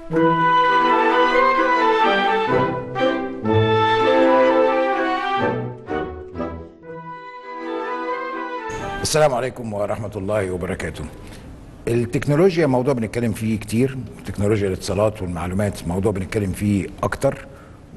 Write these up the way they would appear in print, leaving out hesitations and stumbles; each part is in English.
السلام عليكم ورحمة الله وبركاته. التكنولوجيا موضوع بنتكلم فيه كتير، تكنولوجيا الاتصالات والمعلومات موضوع بنتكلم فيه أكتر،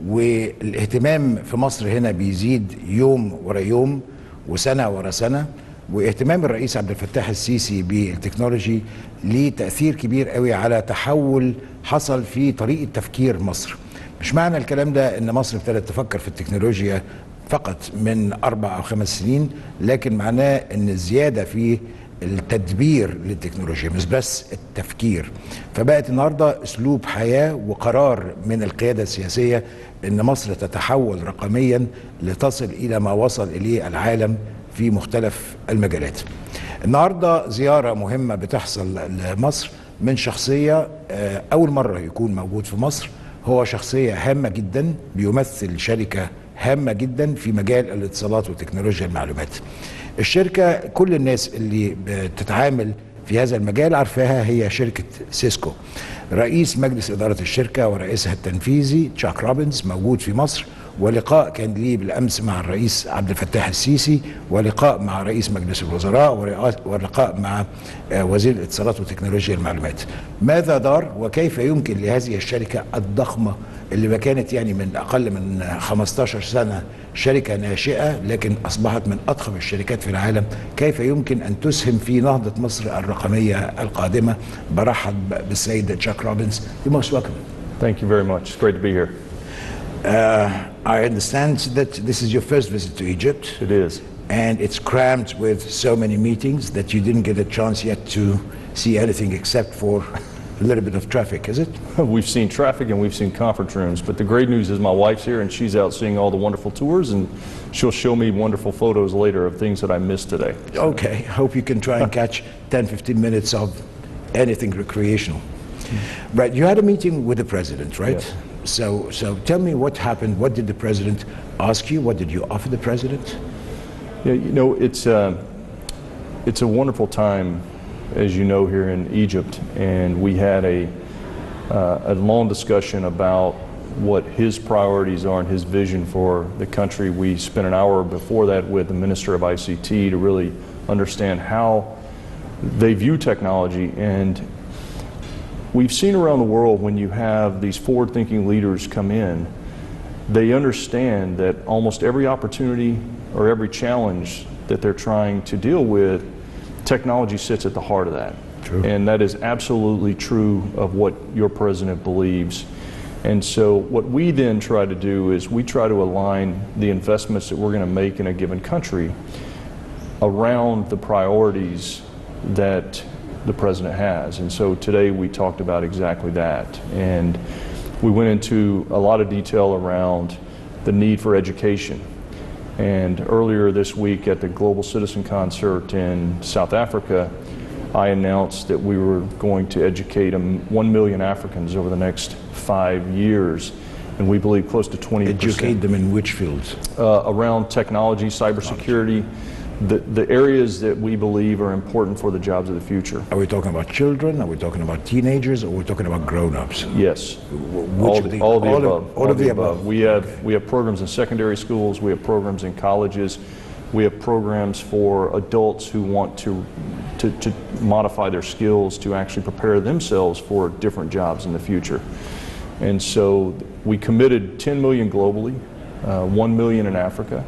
والاهتمام في مصر هنا بيزيد يوم ورا يوم وسنة ورا سنة، واهتمام الرئيس عبد الفتاح السيسي بالتكنولوجي ليه تأثير كبير قوي على تحول حصل في طريقة تفكير مصر. مش معنى الكلام ده ان مصر ابتدت تفكر في التكنولوجيا فقط من 4 أو 5 سنين، لكن معناه ان الزيادة في التدبير للتكنولوجيا مش بس التفكير. فبقت النهارده اسلوب حياه وقرار من القياده السياسيه ان مصر تتحول رقميا لتصل الى ما وصل اليه العالم في مختلف المجالات. النهارده زياره مهمه بتحصل لمصر من شخصيه اول مره يكون موجود في مصر، هو شخصيه هامه جدا بيمثل شركه هامه جدا في مجال الاتصالات وتكنولوجيا المعلومات. الشركة كل الناس اللي بتتعامل في هذا المجال عارفاها، هي شركة سيسكو. رئيس مجلس إدارة الشركة ورئيسها التنفيذي تشاك روبنز موجود في مصر، ولقاء كان ليه بالأمس مع الرئيس عبد الفتاح السيسي، ولقاء مع رئيس مجلس الوزراء، ولقاء مع وزير الاتصالات وتكنولوجيا المعلومات. ماذا دار وكيف يمكن لهذه الشركة الضخمة اللي ما كانت يعني من أقل من 15 سنة شركة ناشئة لكن أصبحت من أضخم الشركات في العالم، كيف يمكن أن تسهم في نهضة مصر الرقمية القادمة؟ برحب بالسيد تشاك روبنز. You're most welcome. Thank you very much. It's great to be here. I understand that this is your first visit to Egypt. It is. And it's crammed with so many meetings that you didn't get a chance yet to see anything except for a little bit of traffic, is it? We've seen traffic and we've seen conference rooms, but the great news is my wife's here and she's out seeing all the wonderful tours, and she'll show me wonderful photos later of things that I missed today. So. Okay, hope you can try and catch 10-15 minutes of anything recreational. Right, you had a meeting with the president, right? Yes. So tell me what happened. What did the president ask you? What did you offer the president? Yeah, you know, it's a wonderful time, as you know, here in Egypt, and we had a long discussion about what his priorities are and his vision for the country. We spent an hour before that with the Minister of ICT to really understand how they view technology. And we've seen around the world, when you have these forward-thinking leaders come in, they understand that almost every opportunity or every challenge that they're trying to deal with, technology sits at the heart of that. True. And that is absolutely true of what your president believes. And so what we then try to do is we try to align the investments that we're going to make in a given country around the priorities that the president has. And so today we talked about exactly that. And we went into a lot of detail around the need for education. And earlier this week at the Global Citizen Concert in South Africa, I announced that we were going to educate 1 million Africans over the next 5 years. And we believe close to 20%. Educate them in which fields? Around technology, cybersecurity, the areas that we believe are important for the jobs of the future. Are we talking about children? Are we talking about teenagers? Or are we talking about grown-ups? Yes. Which All of the above. All of the above. We have programs in secondary schools. We have programs in colleges. We have programs for adults who want to modify their skills to actually prepare themselves for different jobs in the future. And so we committed 10 million globally, 1 million in Africa.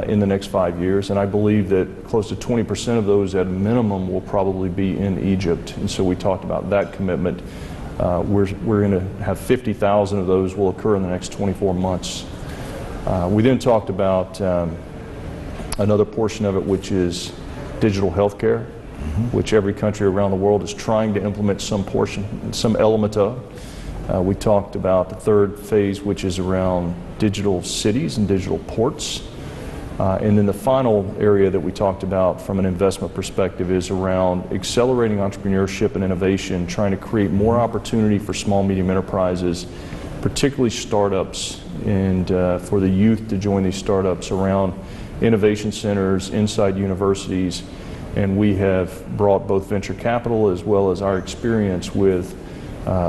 In the next 5 years, and I believe that close to 20% of those at minimum will probably be in Egypt. And so we talked about that commitment. We're going to have 50,000 of those will occur in the next 24 months. We then talked about another portion of it, which is digital healthcare, which every country around the world is trying to implement some element of. We talked about the third phase, which is around digital cities and digital ports. And then the final area that we talked about from an investment perspective is around accelerating entrepreneurship and innovation, trying to create more opportunity for small, medium enterprises, particularly startups, and for the youth to join these startups around innovation centers inside universities. And we have brought both venture capital as well as our experience with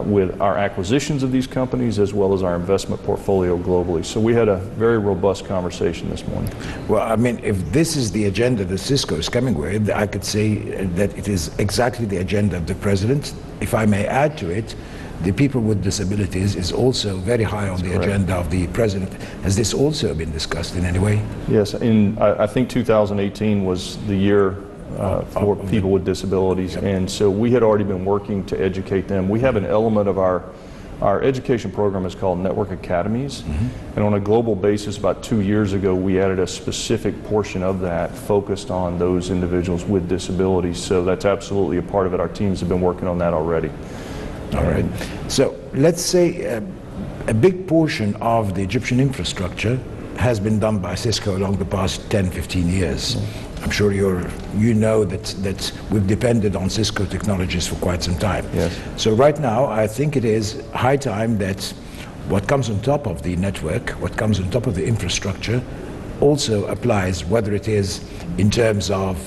with our acquisitions of these companies as well as our investment portfolio globally. So we had a very robust conversation this morning. Well, I mean, if this is the agenda that Cisco is coming with, I could say that it is exactly the agenda of the president. If I may add to it, the people with disabilities is also very high on the agenda of the president. Has this also been discussed in any way? Yes, I think 2018 was the year for people with disabilities, and so we had already been working to educate them. We have an element of our education program is called Network Academies, and on a global basis about 2 years ago we added a specific portion of that focused on those individuals with disabilities, so that's absolutely a part of it. Our teams have been working on that already. All right. So let's say a big portion of the Egyptian infrastructure has been done by Cisco along the past 10, 15 years. I'm sure you know that we've depended on Cisco technologies for quite some time. Yes. So right now, I think it is high time that what comes on top of the network, what comes on top of the infrastructure, also applies, whether it is in terms of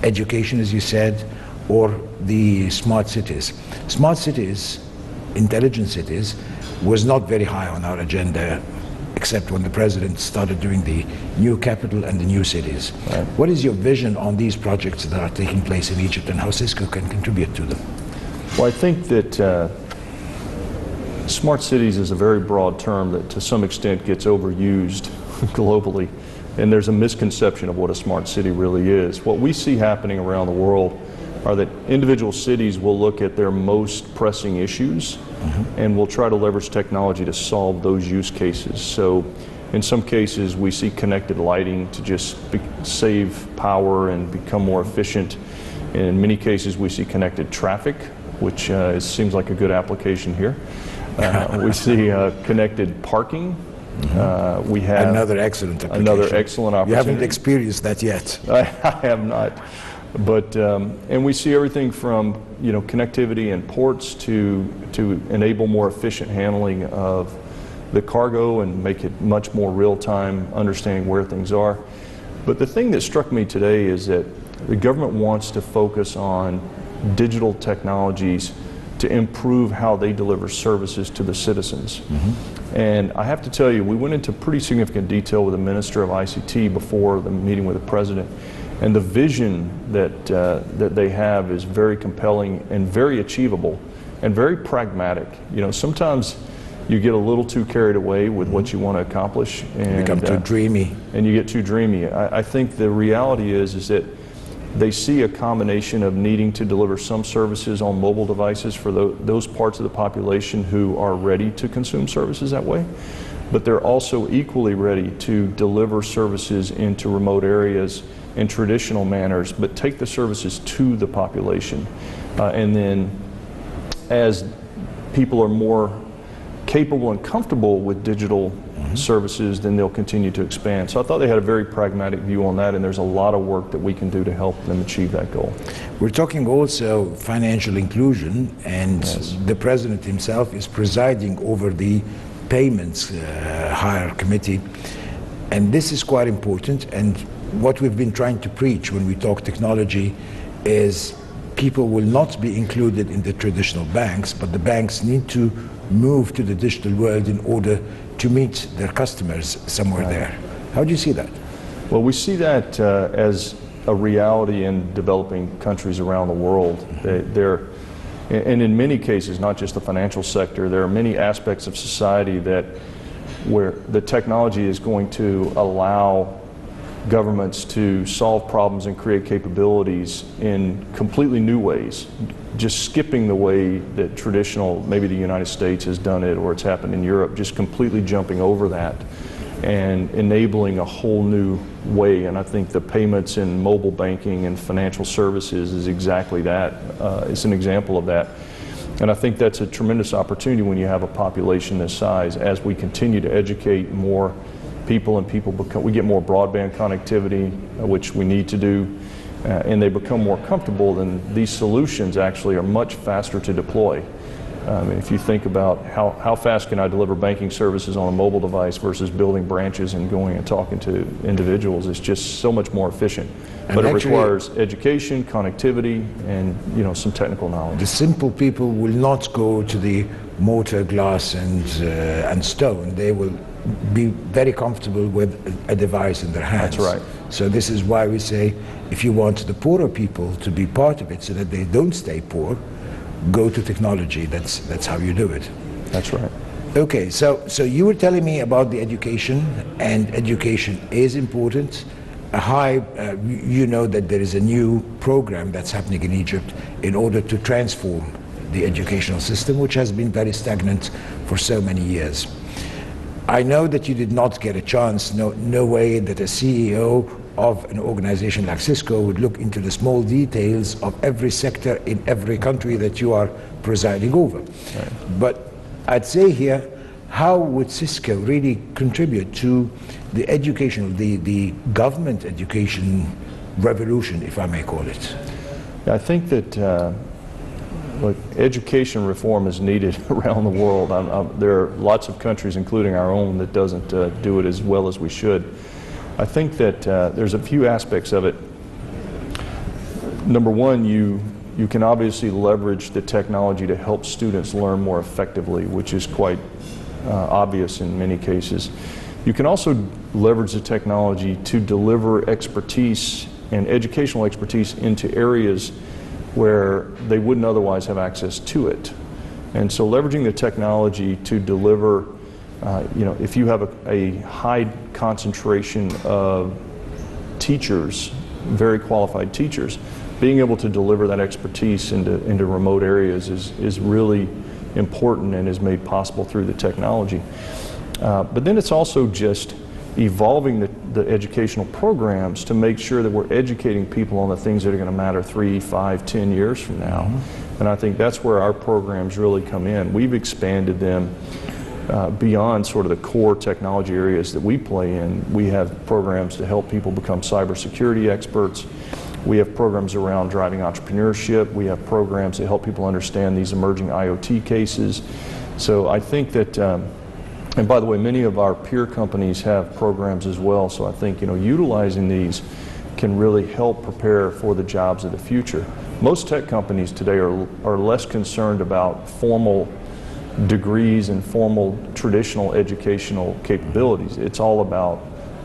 education, as you said, or the smart cities. Smart cities, intelligent cities, was not very high on our agenda, except when the president started doing the new capital and the new cities. Right. What is your vision on these projects that are taking place in Egypt and how Cisco can contribute to them? Well, I think that smart cities is a very broad term that to some extent gets overused globally, and there's a misconception of what a smart city really is. What we see happening around the world are that individual cities will look at their most pressing issues and will try to leverage technology to solve those use cases. So in some cases we see connected lighting to just save power and become more efficient. In many cases we see connected traffic, which seems like a good application here. We see connected parking. We have another excellent application. Another excellent opportunity. You haven't experienced that yet. I have not. But and we see everything from connectivity and ports to enable more efficient handling of the cargo and make it much more real-time understanding where things are. But the thing that struck me today is that the government wants to focus on digital technologies to improve how they deliver services to the citizens. And I have to tell you, we went into pretty significant detail with the Minister of ICT before the meeting with the President. And the vision that they have is very compelling and very achievable and very pragmatic. Sometimes you get a little too carried away with what you want to accomplish and become too dreamy. And you get too dreamy. I think the reality is that they see a combination of needing to deliver some services on mobile devices for those parts of the population who are ready to consume services that way. But they're also equally ready to deliver services into remote areas in traditional manners, but take the services to the population. And then as people are more capable and comfortable with digital services, then they'll continue to expand. So I thought they had a very pragmatic view on that, and there's a lot of work that we can do to help them achieve that goal. We're talking also financial inclusion, and the president himself is presiding over the payments hire committee, and this is quite important. And what we've been trying to preach when we talk technology is people will not be included in the traditional banks, but the banks need to move to the digital world in order to meet their customers somewhere there. How do you see that? Well, we see that as a reality in developing countries around the world. And in many cases, not just the financial sector, there are many aspects of society where the technology is going to allow governments to solve problems and create capabilities in completely new ways, just skipping the way that traditional, maybe the United States has done it or it's happened in Europe, just completely jumping over that and enabling a whole new way. And I think the payments in mobile banking and financial services is exactly that. It's an example of that. And I think that's a tremendous opportunity when you have a population this size. As we continue to educate more people and we get more broadband connectivity, which we need to do, and they become more comfortable, then these solutions actually are much faster to deploy. If you think about how fast can I deliver banking services on a mobile device versus building branches and going and talking to individuals, it's just so much more efficient. But it requires education, connectivity, and some technical knowledge. The simple people will not go to the mortar, glass, and stone. They will be very comfortable with a device in their hands. That's right. So this is why we say, if you want the poorer people to be part of it so that they don't stay poor, go to technology. That's how you do it. That's right. Okay, so you were telling me about the education, and education is important. You know that there is a new program that's happening in Egypt in order to transform the educational system, which has been very stagnant for so many years. I know that you did not get a chance, no way that a CEO of an organization like Cisco would look into the small details of every sector in every country that you are presiding over. Right. But I'd say here, how would Cisco really contribute to the educational, the government education revolution, if I may call it? I think that look, education reform is needed around the world. There are lots of countries, including our own, that doesn't do it as well as we should. I think that there's a few aspects of it. Number one, you can obviously leverage the technology to help students learn more effectively, which is quite obvious in many cases. You can also leverage the technology to deliver expertise and educational expertise into areas where they wouldn't otherwise have access to it. And so leveraging the technology to deliver, if you have a high concentration of teachers, very qualified teachers, being able to deliver that expertise into remote areas is really important and is made possible through the technology. But then it's also just evolving the educational programs to make sure that we're educating people on the things that are going to matter 3, 5, 10 years from now. Mm-hmm. And I think that's where our programs really come in. We've expanded them beyond sort of the core technology areas that we play in. We have programs to help people become cybersecurity experts. We have programs around driving entrepreneurship. We have programs that help people understand these emerging IoT cases. So I think that and by the way, many of our peer companies have programs as well, so I think utilizing these can really help prepare for the jobs of the future. Most tech companies today are less concerned about formal degrees and formal traditional educational capabilities. It's all about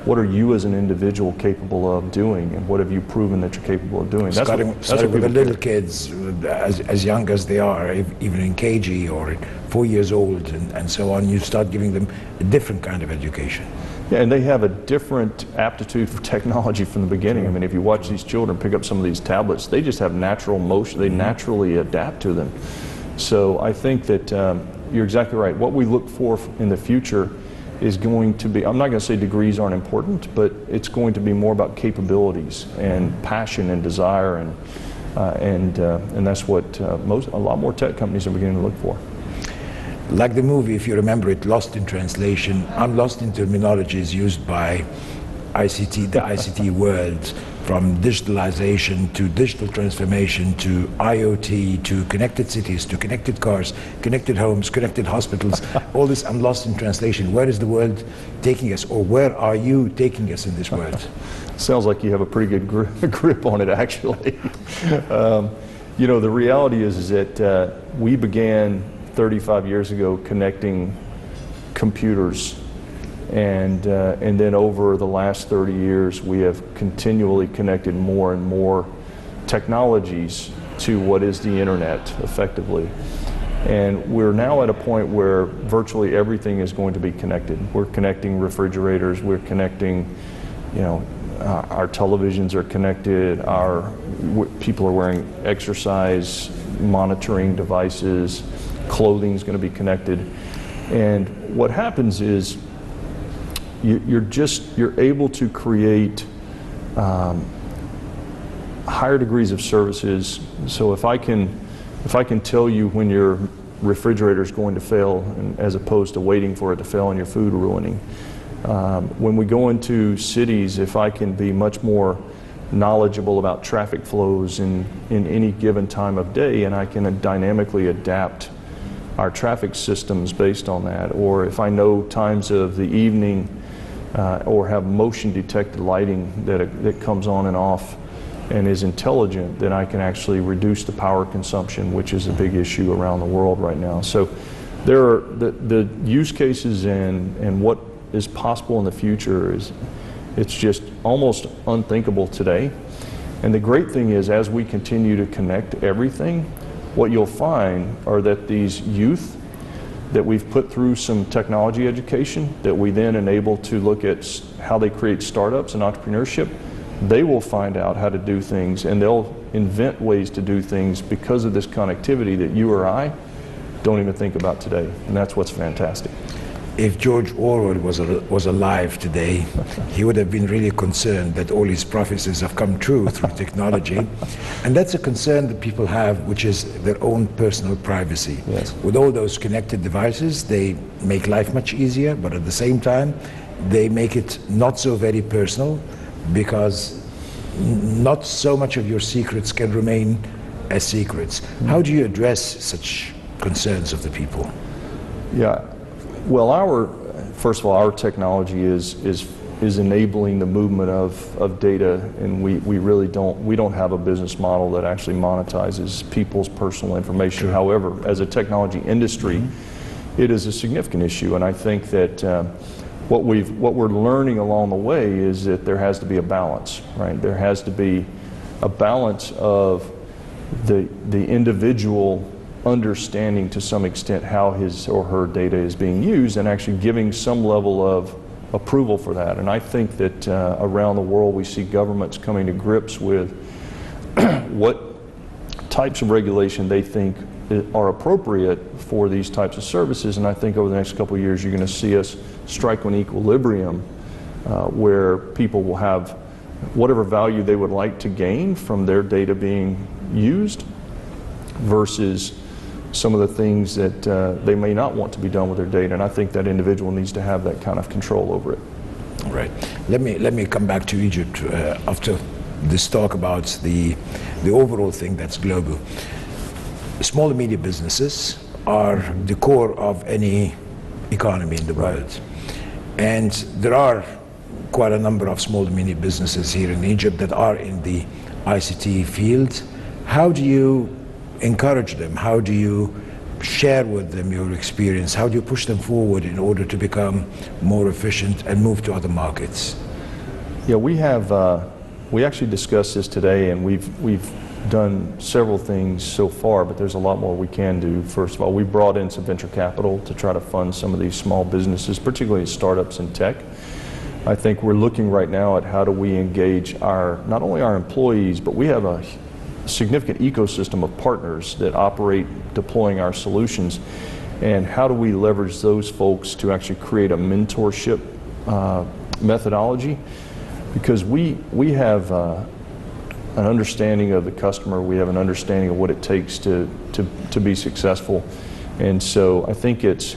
what are you as an individual capable of doing, and what have you proven that you're capable of doing. Starting with the little kids, as young as they are, even in KG or 4 years old and so on, you start giving them a different kind of education. Yeah, and they have a different aptitude for technology from the beginning. I mean, if you watch these children pick up some of these tablets, they just have natural motion. They naturally adapt to them. So I think that you're exactly right. What we look for in the future is going to be, I'm not going to say degrees aren't important, but it's going to be more about capabilities and passion and desire, and that's what a lot more tech companies are beginning to look for. Like the movie, if you remember it, Lost in Translation, I'm lost in terminologies used by ICT, the ICT world, from digitalization to digital transformation to IoT to connected cities to connected cars, connected homes, connected hospitals. All this, I'm lost in translation. Where is the world taking us, or where are you taking us in this world? Sounds like you have a pretty good grip on it, actually. The reality is that we began 35 years ago connecting computers. And then over the last 30 years, we have continually connected more and more technologies to what is the internet, effectively. And we're now at a point where virtually everything is going to be connected. We're connecting refrigerators, we're connecting, our televisions are connected, people are wearing exercise monitoring devices, clothing is going to be connected. And what happens is, you're able to create higher degrees of services. So if I can tell you when your refrigerator is going to fail, and as opposed to waiting for it to fail and your food ruining. When we go into cities, if I can be much more knowledgeable about traffic flows in any given time of day, and I can dynamically adapt our traffic systems based on that, or if I know times of the evening or have motion detected lighting that comes on and off and is intelligent, then I can actually reduce the power consumption, which is a big issue around the world right now. So there are the use cases and what is possible in the future it's just almost unthinkable today. And the great thing is, as we continue to connect everything, what you'll find are that these youth that we've put through some technology education that we then enable to look at how they create startups and entrepreneurship, they will find out how to do things, and they'll invent ways to do things because of this connectivity that you or I don't even think about today. And that's what's fantastic. If George Orwell was alive today, he would have been really concerned that all his prophecies have come true through technology. And that's a concern that people have, which is their own personal privacy. Yes. With all those connected devices, they make life much easier, but at the same time, they make it not so very personal, because not so much of your secrets can remain as secrets. How do you address such concerns of the people? Yeah. Well, first of all, our technology is enabling the movement of data, and we really don't have a business model that actually monetizes people's personal information. Sure. However, as a technology industry, it is a significant issue, and I think that what we're learning along the way is that there has to be a balance, right? There has to be a balance of the individual understanding to some extent how his or her data is being used, and actually giving some level of approval for that. And I think that around the world we see governments coming to grips with what types of regulation they think are appropriate for these types of services. And I think over the next couple of years you're going to see us strike an equilibrium where people will have whatever value they would like to gain from their data being used versus some of the things that they may not want to be done with their data, and I think that individual needs to have that kind of control over it. Right. Let me come back to Egypt after this talk about the overall thing that's global. Small and medium businesses are the core of any economy in the world, and there are quite a number of small and medium businesses here in Egypt that are in the ICT field. How do you encourage them? How do you share with them your experience? How do you push them forward in order to become more efficient and move to other markets? Yeah, we actually discussed this today, and we've done several things so far, but there's a lot more we can do. First of all, we brought in some venture capital to try to fund some of these small businesses, particularly startups in tech. I think we're looking right now at how do we engage not only our employees, but we have a significant ecosystem of partners that operate deploying our solutions, and how do we leverage those folks to actually create a mentorship methodology, because we have an understanding of the customer, we have an understanding of what it takes to be successful. And so I think it's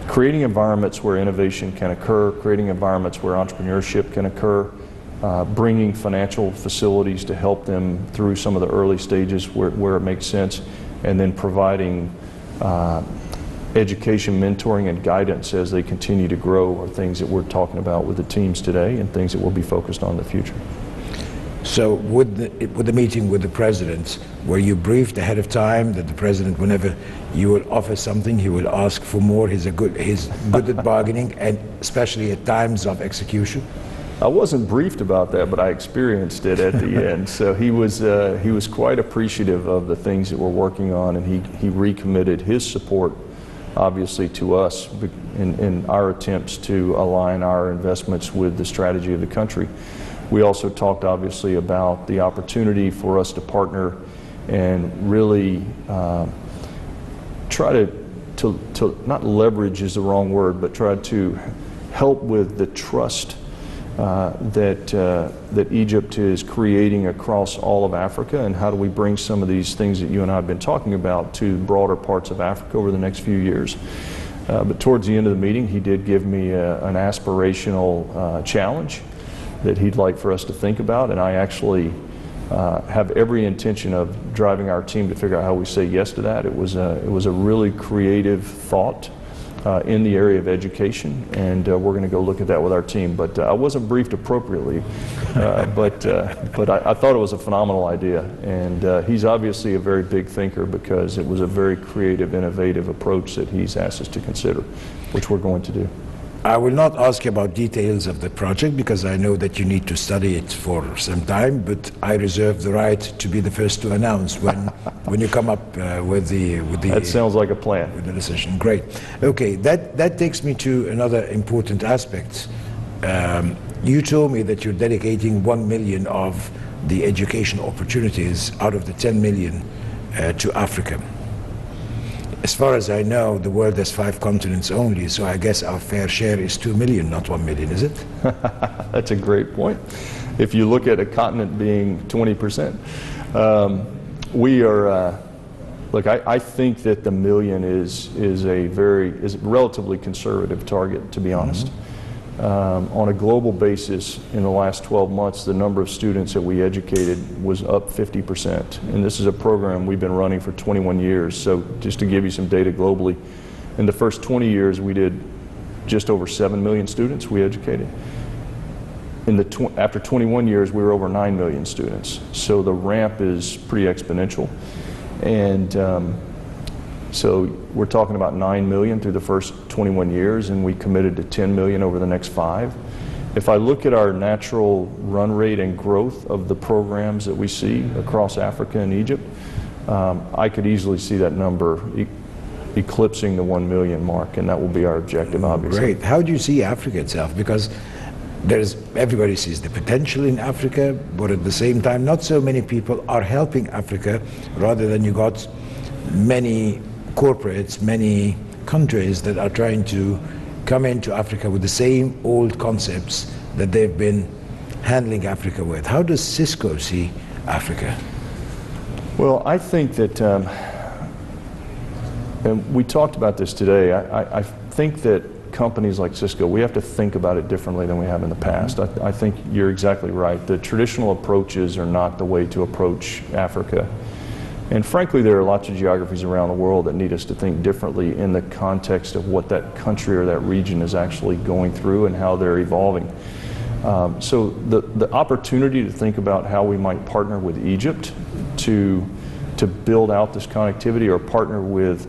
creating environments where innovation can occur, creating environments where entrepreneurship can occur, bringing financial facilities to help them through some of the early stages where it makes sense, and then providing education, mentoring, and guidance as they continue to grow are things that we're talking about with the teams today, and things that we'll be focused on in the future. So with the meeting with the president, were you briefed ahead of time that the president, whenever you would offer something, he would ask for more? He's good at bargaining, and especially at times of execution? I wasn't briefed about that, but I experienced it at the end. So he was quite appreciative of the things that we're working on, and he recommitted his support, obviously, to us in our attempts to align our investments with the strategy of the country. We also talked, obviously, about the opportunity for us to partner and really try to not leverage is the wrong word, but try to help with the trust that Egypt is creating across all of Africa, and how do we bring some of these things that you and I have been talking about to broader parts of Africa over the next few years. But towards the end of the meeting, he did give me an aspirational challenge that he'd like for us to think about, and I actually have every intention of driving our team to figure out how we say yes to that. It was a really creative thought in the area of education, and we're going to go look at that with our team. But I wasn't briefed appropriately, but I thought it was a phenomenal idea, and he's obviously a very big thinker because it was a very creative, innovative approach that he's asked us to consider, which we're going to do. I will not ask you about details of the project because I know that you need to study it for some time, but I reserve the right to be the first to announce when you come up with the That sounds like a plan. With the decision. Great. Okay, that takes me to another important aspect. You told me that you're dedicating 1 million of the education opportunities out of the 10 million to Africa. As far as I know, the world has 5 continents only, so I guess our fair share is 2 million, not 1 million, is it? That's a great point. If you look at a continent being 20%, we are. Look, I think that the million is a relatively conservative target, to be honest. On a global basis, in the last 12 months, the number of students that we educated was up 50%. And this is a program we've been running for 21 years. So just to give you some data globally, in the first 20 years, we did just over 7 million students we educated. After 21 years, we were over 9 million students. So the ramp is pretty exponential. And so we're talking about 9 million through the first 21 years, and we committed to 10 million over the next 5. If I look at our natural run rate and growth of the programs that we see across Africa and Egypt, I could easily see that number eclipsing the 1 million mark, and that will be our objective, obviously. Great. How do you see Africa itself? Because everybody sees the potential in Africa, but at the same time, not so many people are helping Africa, rather than you got many corporates, many countries that are trying to come into Africa with the same old concepts that they've been handling Africa with. How does Cisco see Africa? Well, I think that, and we talked about this today, I think that companies like Cisco, we have to think about it differently than we have in the past. I think you're exactly right. The traditional approaches are not the way to approach Africa. And frankly, there are lots of geographies around the world that need us to think differently in the context of what that country or that region is actually going through and how they're evolving. So the opportunity to think about how we might partner with Egypt to build out this connectivity, or partner with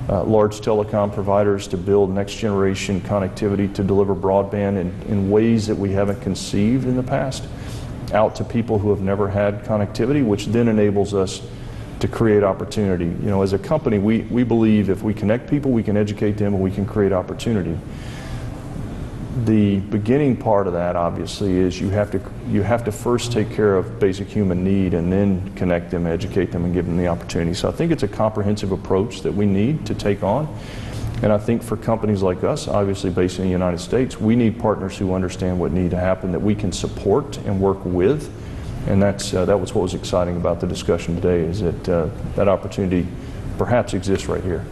large telecom providers to build next generation connectivity to deliver broadband in ways that we haven't conceived in the past, out to people who have never had connectivity, which then enables us to create opportunity. You know, as a company, we believe if we connect people, we can educate them, and we can create opportunity. The beginning part of that, obviously, is you have to first take care of basic human need, and then connect them, educate them, and give them the opportunity. So I think it's a comprehensive approach that we need to take on. And I think for companies like us, obviously based in the United States, we need partners who understand what needs to happen, that we can support and work with. And that was what was exciting about the discussion today, is that that opportunity perhaps exists right here.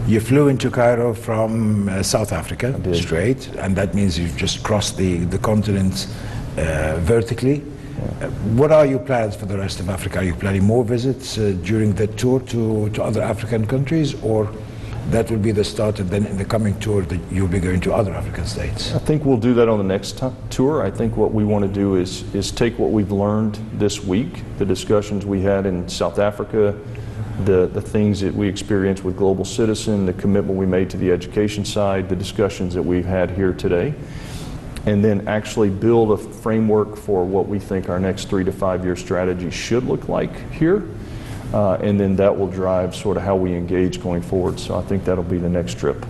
You flew into Cairo from South Africa, I did. Straight, and that means you've just crossed the continent vertically. Yeah. What are your plans for the rest of Africa? Are you planning more visits during the tour to other African countries, or that will be the start, and then in the coming tour that you'll be going to other African states? I think we'll do that on the next tour. I think what we want to do is take what we've learned this week, the discussions we had in South Africa, the things that we experienced with Global Citizen, the commitment we made to the education side, the discussions that we've had here today, and then actually build a framework for what we think our next 3 to 5 year strategy should look like here. And then that will drive sort of how we engage going forward. So I think that'll be the next trip.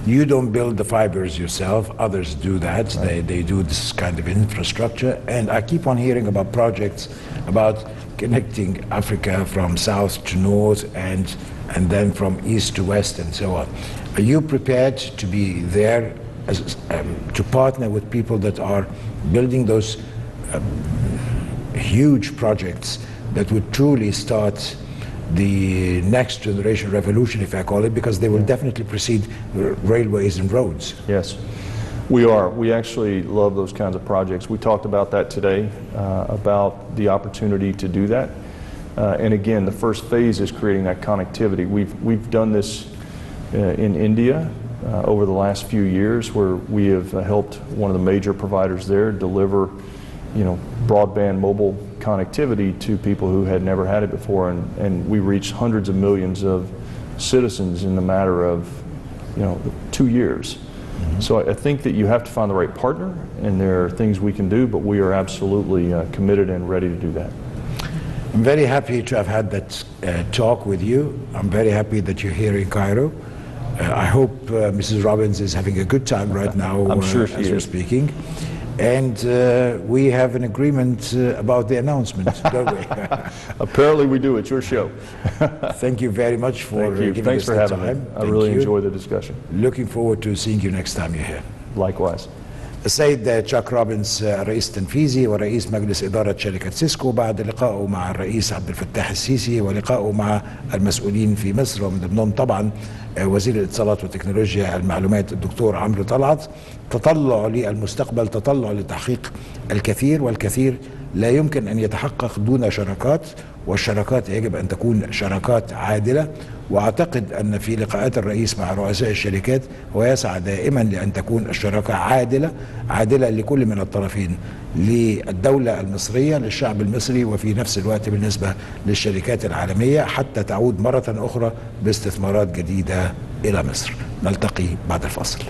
You don't build the fibers yourself, others do that. Right. They do this kind of infrastructure. And I keep on hearing about projects about connecting Africa from south to north and then from east to west and so on. Are you prepared to be there to partner with people that are building those huge projects that would truly start the next generation revolution, if I call it, because they will definitely precede railways and roads? Yes. We are. We actually love those kinds of projects. We talked about that today, about the opportunity to do that. And again, the first phase is creating that connectivity. We've done this in India over the last few years, where we have helped one of the major providers there deliver, broadband mobile connectivity to people who had never had it before, and we reached hundreds of millions of citizens in the matter of 2 years. So I think that you have to find the right partner, and there are things we can do, but we are absolutely committed and ready to do that. I'm very happy to have had that talk with you. I'm very happy that you're here in Cairo. I hope Mrs. Robbins is having a good time right now. I'm sure she as we're is. speaking. And we have an agreement about the announcement, don't we? Apparently we do. It's your show. Thank you very much for giving Thanks us for the having time. me. I Thank really you. enjoy the discussion. Looking forward to seeing you next time you're here. Likewise. السيد تشاك روبنز الرئيس التنفيذي ورئيس مجلس إدارة شركة سيسكو بعد لقائه مع الرئيس عبد الفتاح السيسي ولقائه مع المسؤولين في مصر، ومن ضمنهم طبعا وزير الاتصالات وتكنولوجيا المعلومات الدكتور عمرو طلعت. تطلع للمستقبل، تطلع لتحقيق الكثير، والكثير لا يمكن أن يتحقق دون شراكات، والشراكات يجب أن تكون شراكات عادلة. وأعتقد أن في لقاءات الرئيس مع رؤساء الشركات هو يسعى دائما لأن تكون الشراكة عادلة، عادلة لكل من الطرفين، للدولة المصرية، للشعب المصري، وفي نفس الوقت بالنسبة للشركات العالمية، حتى تعود مرة أخرى باستثمارات جديدة إلى مصر. نلتقي بعد الفاصل.